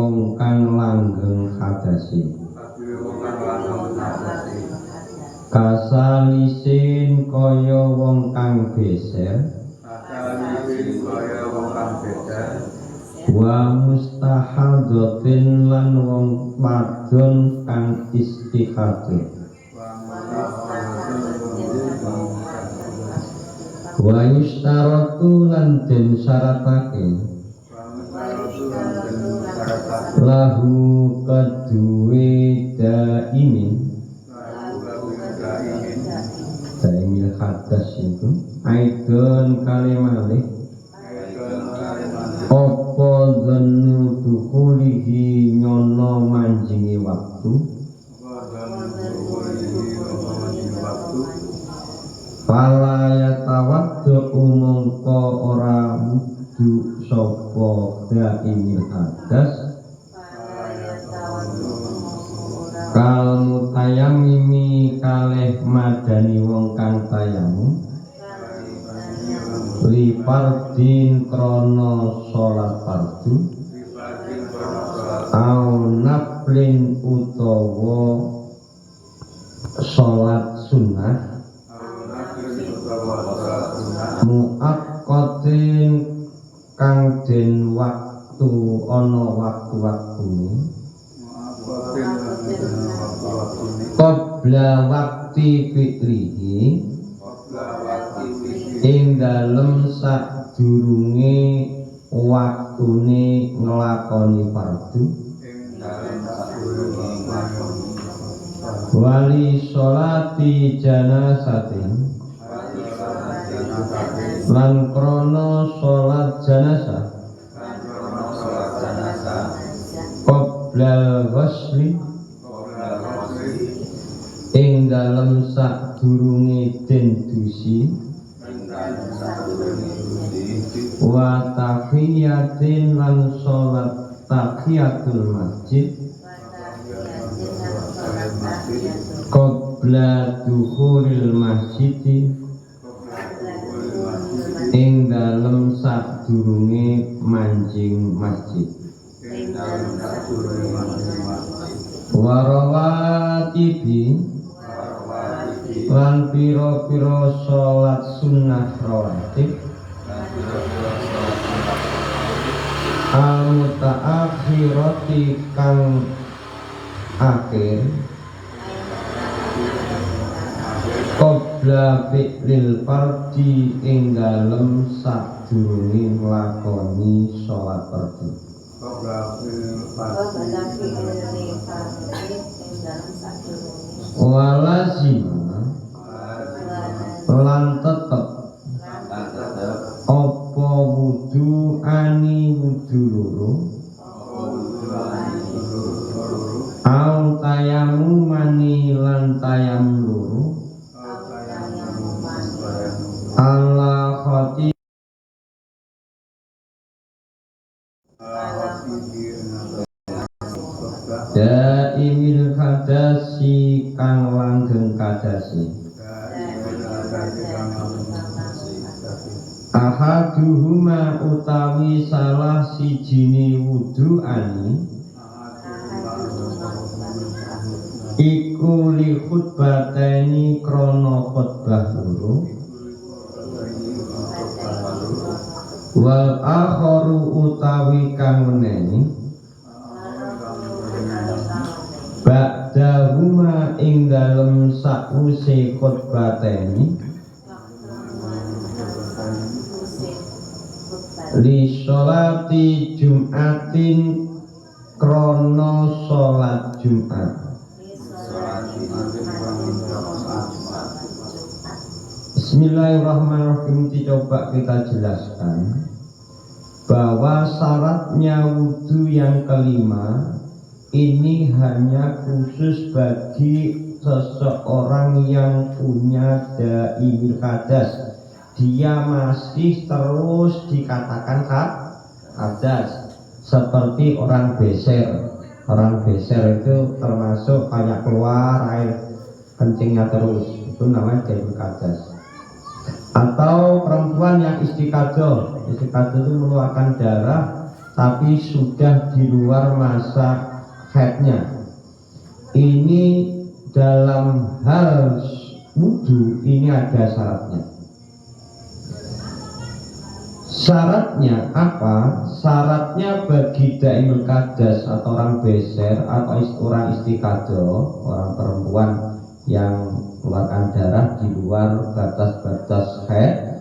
wong kang langgeng hadasi kasalisin kaya wong kang beser wa mustahadzatin lan wong wadon kang istihadah wa yustaratu lan den syaratake lahu kedue daimin daimil hadas itu aidon kalimalik opo zenu dukulihi nyono manjingi waktu fala yatawaddu mongko ora wudu sapa daimil hadas kal mutayamimi kalih madani wong kang tayamum li fardin krana salat fardu au naflin utawa salat sunnah muaqqatin kang den waktu ana waktu-waktune qabla wakti fitrihi ing dalem sadurunge waktune nglakoni fardu wali sholati janasatin lan krana sholat janazah qabla ghusli ing dalem sadurunge den dusi wa tahiyatin lan sholat tahiyatul masjid qabla dukhulil masjid ing dalem sadurunge manjing masjid warawatibi lan pira-pira salat sunnah rawatib al-mutaakhirati kang akhir qabla fi'lil fardhi ing dalem sadurunge nglakoni salat fardu walazima lan tetep apa wudu ani wudu loro au tayamu mani lan tayam loro ala khati daimil hadasi kang langgeng kadasi ahaduhuma utawi salah sijine wudu'ani iku li khutbateni krana khutbah loro wal akharu utawi kang meneni ba'dahuma ing dalem sakwise khutbateni li sholati jum'atin krono sholat Jumat. Bismillahirrahmanirrahim. Coba kita jelaskan bahwa syaratnya wudhu yang kelima ini hanya khusus bagi seseorang yang punya daimil hadas. Dia masih terus dikatakan hadas, seperti orang beser. Orang beser itu termasuk kayak keluar air kencingnya terus, itu namanya daimil hadas. Atau perempuan yang istikadoh itu mengeluarkan darah tapi sudah di luar masa haidnya. Ini dalam hal wudhu ini ada syaratnya. Syaratnya apa? Syaratnya bagi daimul kadas atau orang beser atau orang istikado, orang perempuan yang mengeluarkan darah di luar batas-batas haid,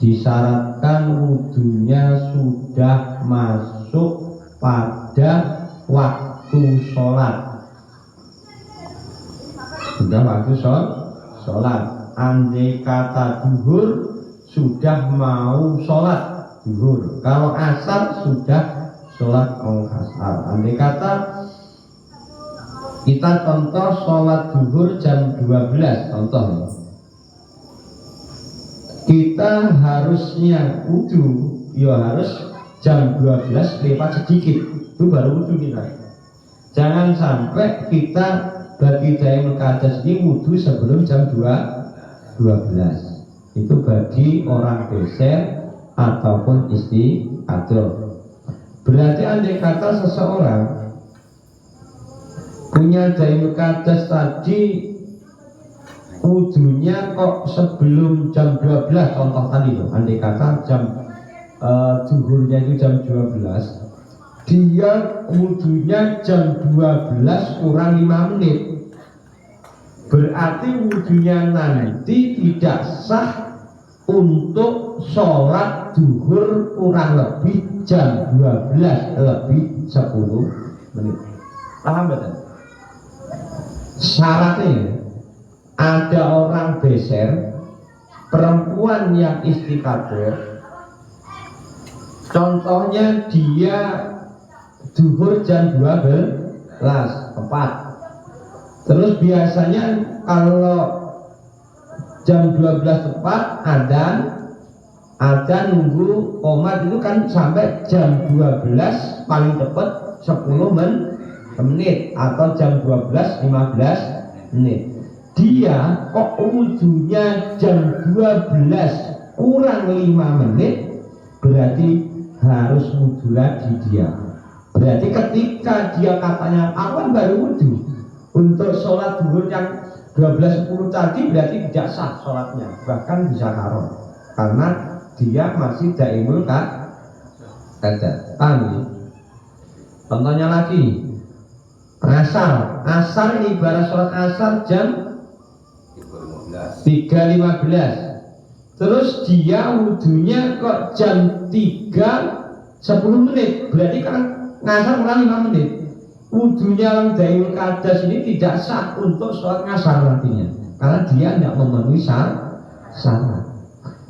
disyaratkan wudhunya sudah masuk pada waktu sholat. Sudah waktu sholat. Andai kata duhur sudah mau sholat duhur. Kalau asar sudah sholat asar. Andai kata kita contoh sholat duhur jam 12 contoh, kita harusnya wudhu ya harus jam 12 lewat sedikit itu baru wudhu kita. Jangan sampai kita bagi daimul kadas ini wudhu sebelum jam 12. Itu bagi orang beser ataupun istikado. Berarti andai kata seseorang punya daimul kadas tadi wudhunya kok sebelum jam 12 contoh tadi loh, andai kata jam zuhurnya itu jam 12, dia wudhunya jam 12 kurang 5 menit, berarti wudhunya nanti tidak sah untuk sholat zuhur kurang lebih jam 12 lebih 10 menit. Paham betul? Syaratnya ada orang beser, perempuan yang istikado, contohnya dia zuhur jam 12 tepat. Terus biasanya kalau jam 12 tepat adzan nunggu qomat itu kan sampai jam 12 paling cepat 10 menit atau jam 12:15 menit. Dia kok wudhunya jam 12 kurang 5 menit, berarti harus wudhu lagi dia. Berarti ketika dia katanya aku baru wudhu untuk sholat zuhur yang 12:10 tadi, berarti tidak sah sholatnya, bahkan bisa haram karena dia masih daimul kadas. Contohnya lagi asar ini ibarat sholat asar jam 3:15, terus dia wudhunya kok jam 3:10 menit, berarti kan ngasar kurang 5 menit. Wudhunya orang daimul kadas ini tidak sah untuk sholat ngasar nantinya, karena dia tidak memenuhi syarat.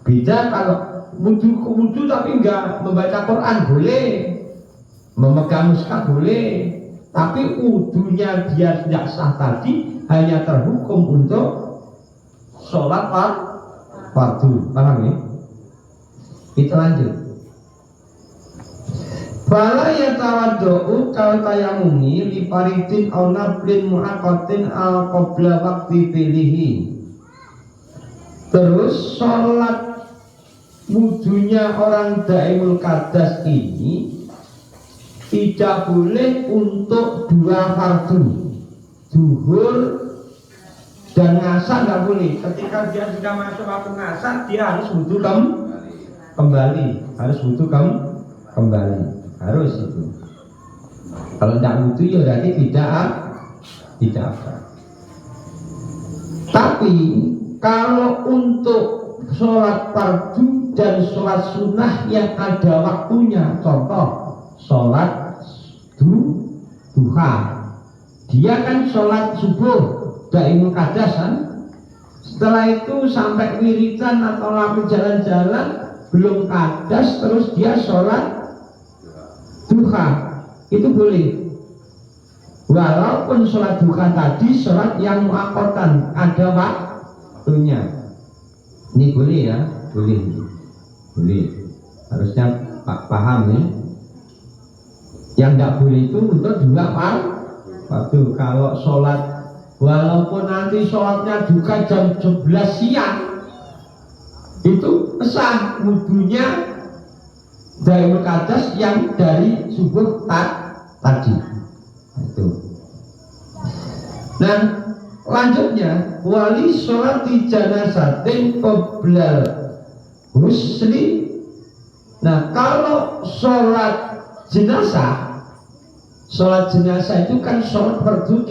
Beda kalau wudhu tapi enggak membaca Quran boleh, memegang mushaf boleh, tapi wudhunya dia tidak sah tadi, hanya terhukum untuk sholat fardu. Paham ya? Kita lanjut. Fala yatawaddu kal tayamumi li faridin aw naflin muaqqatin al qabla waqti filihi. Terus sholat wudhunya orang daimul kadas ini tidak boleh untuk dua fardu, zuhur dan ngasar nggak boleh. Ketika dia sudah masuk waktu ngasar, dia harus wudhu kembali, harus itu. Kalau tidak wudhu ya berarti tidak apa. Tapi kalau untuk sholat fardu dan sholat sunnah yang ada waktunya, contoh sholat duha, dia kan sholat subuh daimul kadas kan, setelah itu sampai wiridan atau lagi jalan-jalan belum kadas, terus dia sholat duha, itu boleh. Walaupun sholat duha tadi sholat yang muaqqatan, ada waktunya, ini boleh ya, boleh. Harusnya paham ya. Yang tidak boleh itu untuk dua fardu. Kalau sholat, walaupun nanti sholatnya juga jam 11 siang, itu sah wudhunya Daimul Qadas yang dari subuh tadi itu. Nah lanjutnya wali sholat di janazatin qoblal husli. Nah kalau sholat jenazah itu kan sholat fardu.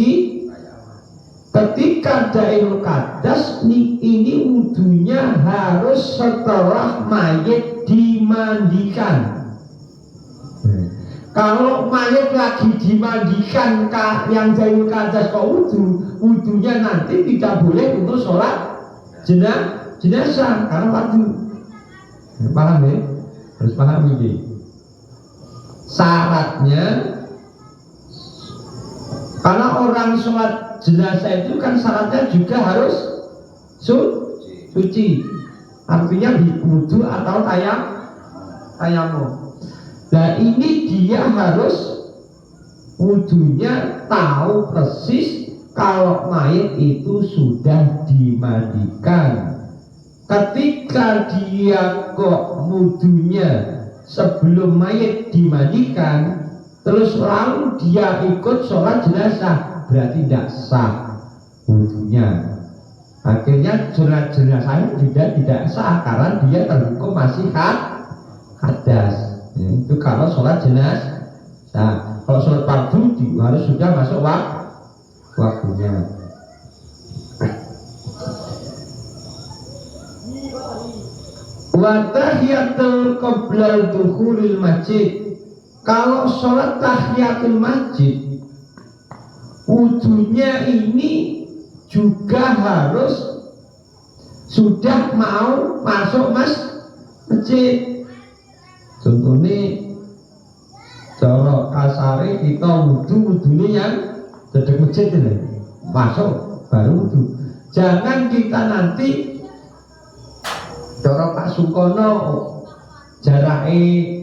Ketika Daimul Qadas ini wudunya harus setelah mayit dimandikan. Kalau mayit lagi dimandikan yang Daimul Qadas kok wudunya nanti tidak boleh untuk sholat jenazah karena fardu. Paham ya? Harus paham ini. Syaratnya karena orang sholat jenazah itu kan syaratnya juga harus suci. Artinya wudu atau tayamum. Nah ini dia harus wudunya tahu persis kalau mayit itu sudah dimandikan. Ketika dia kok wudunya sebelum mayit dimandikan terus lalu dia ikut sholat jenazah, berarti tidak sah wudunya. Akhirnya jenazah juga tidak sah karena dia terhukum masih hadas. Itu kalau sholat jenazah. Nah, kalau sholat fardu harus sudah masuk waktunya. Wa tahiyatul qoblal dukhulil masjid. Kalau sholat tahiyatul masjid wudunya ini juga harus sudah mau masuk masjid. Contohnya cara kasare kita wudunya yang dedek masjid ini masuk baru wudu. Jangan kita nanti cara Pak Sukono jarake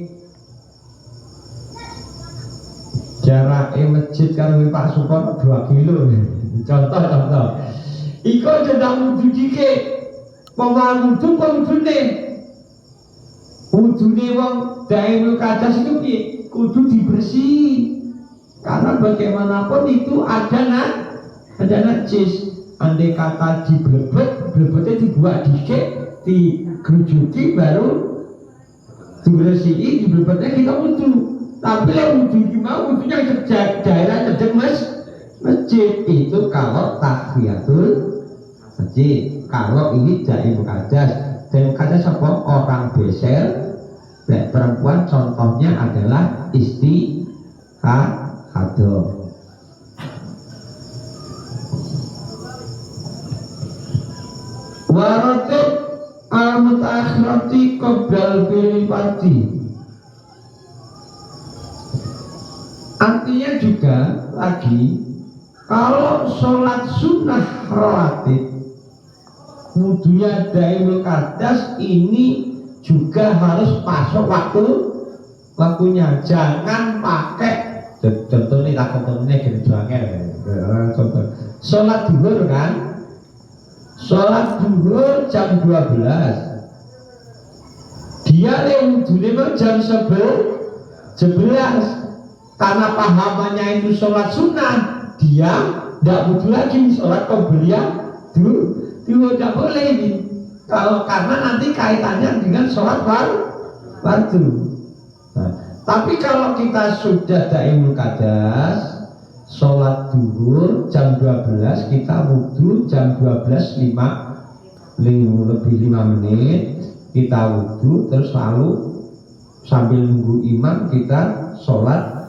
masjid karo Pak Sukono 2 kilo. Contoh. Iko sedang wudu dike. Pemain wudu kok wudune wong Daimul Qadas itu piye? Kudu dibersih. Karena bagaimanapun itu ada najis. Andai kata blebetnya dibuat dike, digerujuki baru dibersihi, diblebetnya kita wudu. Tapi yang wudu mau wudunya daerah cedek masjid itu kalau tahiyatul masjid. Kalau ini Daimul Qadas apa? Orang beser, perempuan contohnya adalah istihadah. Waratib al-mutaakhirati qoblal bilifati. Artinya juga lagi kalau sholat sunnah rawatib wudunya Daimul Qadas ini juga harus masuk waktunya. Jangan pakai contohnya contoh sholat duhur kan, sholat duhur jam 12 dia wudunya jam 11 karena pahamannya itu sholat sunnah, dia tidak wudu lagi sholat qobliyah dulu tidak boleh ini. Kalau karena nanti kaitannya dengan sholat fardu. Nah, tapi kalau kita sudah Daimul Qadas sholat duhur jam 12 kita wudu jam 12 lebih 5 menit kita wudu terus lalu sambil nunggu imam kita sholat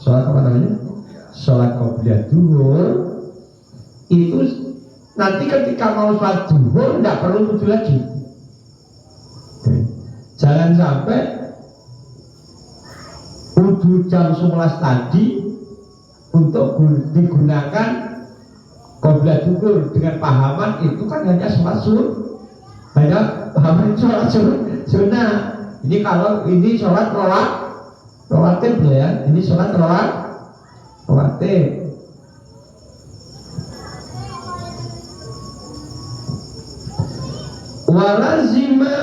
apa namanya? Sholat qobliyah duhur. Itu nanti ketika mau sholat duhur tidak perlu wudu lagi. Jangan sampai wudu jam 11 tadi untuk digunakan qobliyah duhur dengan pahaman itu kan hanya sholat sunnah. Ini kalau ini sholat rawatib ya, ini sholat rawatib. Walazima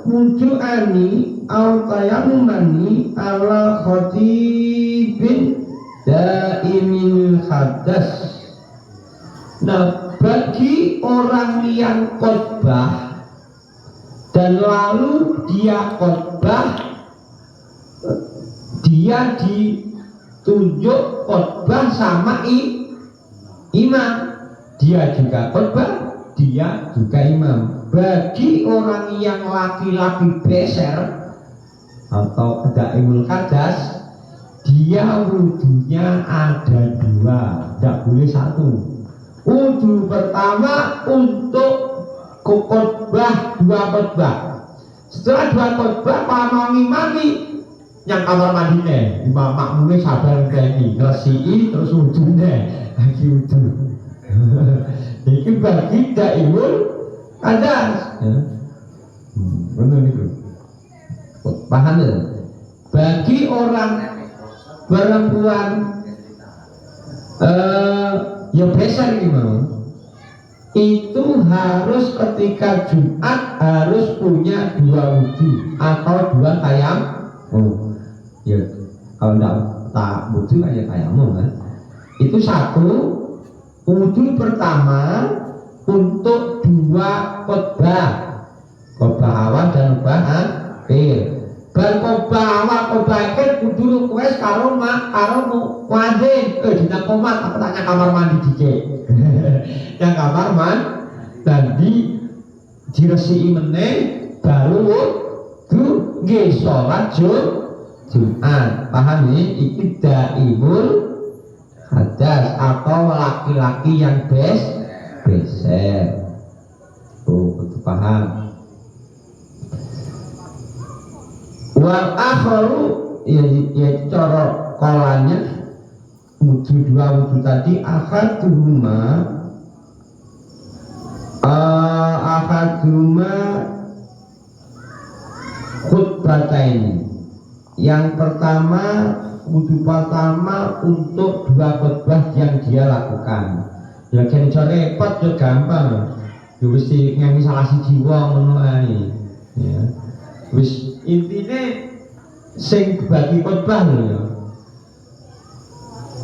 wudu'ani au tayammumani ala khatibin daimil hadas. Nah, bagi orang yang khotbah dan lalu dia khotbah, dia ditunjuk khotbah sama imam, dia juga khotbah, dia juga imam. Bagi orang yang laki-laki beser atau daimul hadas, dia wudunya ada dua, tidak boleh satu. Wudu pertama untuk khotbah, dua khotbah. Setelah dua khotbah, kalau mau ngimami yang kamar mandinya, imam makmumnya sabar ini, ngelesii terus wudunya lagi wudu. Ini bagi daimul hadas. Benar itu. Paham ya? Bagi orang perempuan yang besar ini mau, itu harus ketika Jumat harus punya dua wudu atau dua tayamum. Ya kalau tidak tak wudu aja tayamum kan. Itu satu wudu pertama untuk dua khotbah, khotbah awal dan khotbah akhir. Bar khotbah awal khotbah akhir kudu request karo muadzin dina komat apa tanya kamar mandi dike. Yang kamar mandi diresiki meneh baru wudu nggih salat Jumat. Paham ya? Iki daimul hadas atau laki-laki yang beser. Betul paham. Wal akharu ya cara kolanya wudu dua wudu tadi akhaduhuma khutbataini. Yang pertama wudu pertama untuk dua khutbah yang dia lakukan. Ya kan cara repot ya gampang. Ya wis ngene salah siji wong ngono ae. Ya. Wis intine sing bagi khotbah lho ya.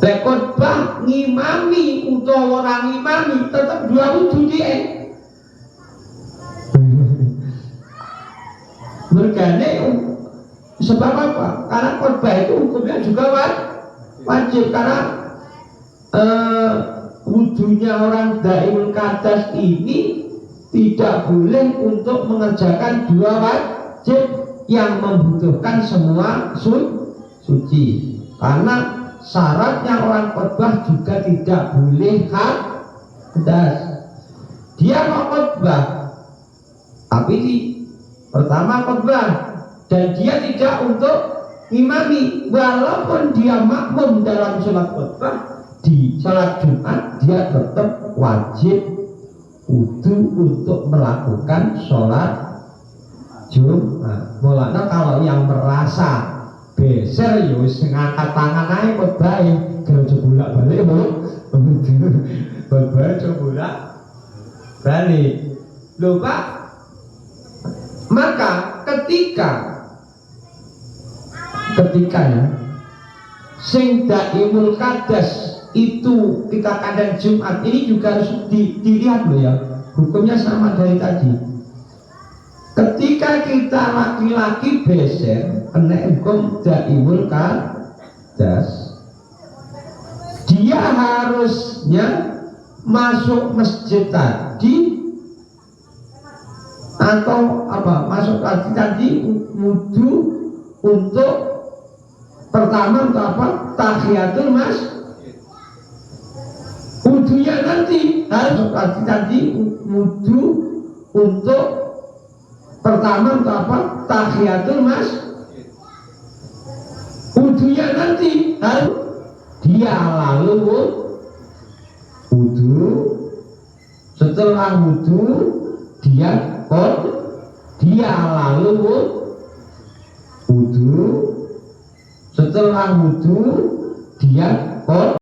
Lek khotbah ngimami utawa ora ngimami tetep dua wudu dhek. Mergane sebab apa? Karena khotbah itu hukumnya juga wajib karena wudunya orang daimul hadas ini tidak boleh untuk mengerjakan dua wajib yang membutuhkan semua suci. Karena syaratnya orang khotbah juga tidak boleh hadas. Dia mau khotbah, tapi pertama khotbah dan dia tidak untuk ngimami, walaupun dia makmum dalam sholat khotbah di sholat Jumat, dia tetap wajib wudu untuk melakukan sholat Jumat. Mulanya kalau yang merasa beser ya wis ngangkat tangan ae khotbah kalau bolak balik khotbah bolak balik lho Pak. Maka ketika ya sing daimul hadas itu kita kadang Jumat ini juga harus dilihat loh ya, hukumnya sama dari tadi. Ketika kita laki-laki beser kena hukum daimul hadas, dia harusnya masuk masjid tadi atau apa masuk tadi wudu untuk pertama untuk apa? Tahiyatul wudunya nanti harus tadi wudu untuk pertama untuk apa? Tahiyatul wudunya nanti harus dia lalu wudu, setelah wudu dia lalu wudu, setelah wudu dia